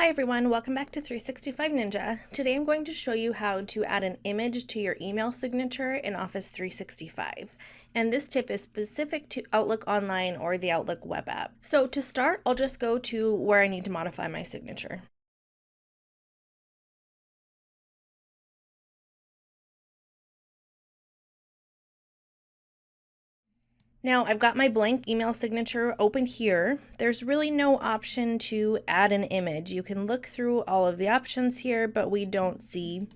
Hi everyone, welcome back to 365 Ninja. Today I'm going to show you how to add an image to your email signature in Office 365. And this tip is specific to Outlook Online or the Outlook web app. So to start, I'll just go to where I need to modify my signature. Now I've got my blank email signature open here. There's really no option to add an image. You can look through all of the options here, but we don't see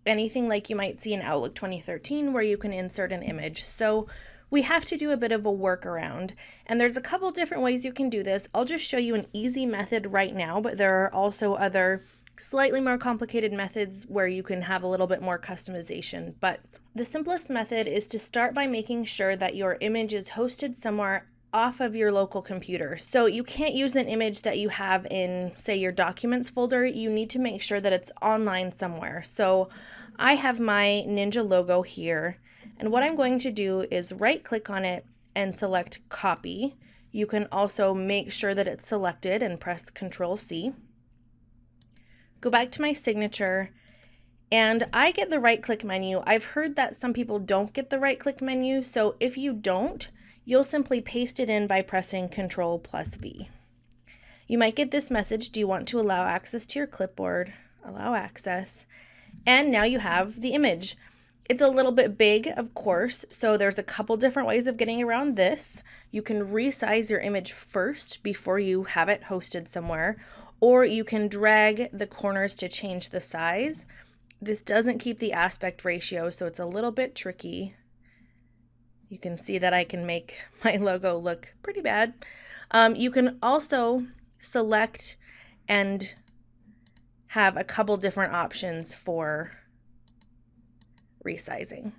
anything like you might see in Outlook 2013 where you can insert an image. So we have to do a bit of a workaround, and there's a couple different ways you can do this. I'll just show you an easy method right now, but there are also other slightly more complicated methods where you can have a little bit more customization. But the simplest method is to start by making sure that your image is hosted somewhere off of your local computer. So you can't use an image that you have in, say, your documents folder. You need to make sure that it's online somewhere. So I have my Ninja logo here, and what I'm going to do is right click on it and select copy. You can also make sure that it's selected and press Control C. Go back to my signature, and I get the right click menu. I've heard that some people don't get the right click menu, so if you don't, you'll simply paste it in by pressing Control+V. You might get this message, do you want to allow access to your clipboard? Allow access. And now you have the image. It's a little bit big, of course, so there's a couple different ways of getting around this. You can resize your image first before you have it hosted somewhere, or you can drag the corners to change the size. This doesn't keep the aspect ratio, so it's a little bit tricky. You can see that I can make my logo look pretty bad. You can also select and have a couple different options for resizing.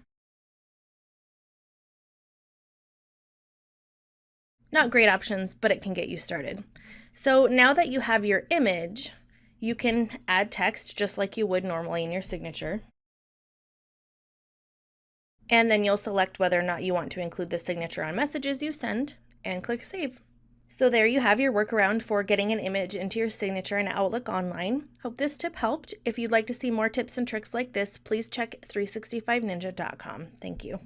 Not great options, but it can get you started. So now that you have your image, you can add text just like you would normally in your signature. And then you'll select whether or not you want to include the signature on messages you send and click Save. So there you have your workaround for getting an image into your signature in Outlook Online. Hope this tip helped. If you'd like to see more tips and tricks like this, please check 365ninja.com. Thank you.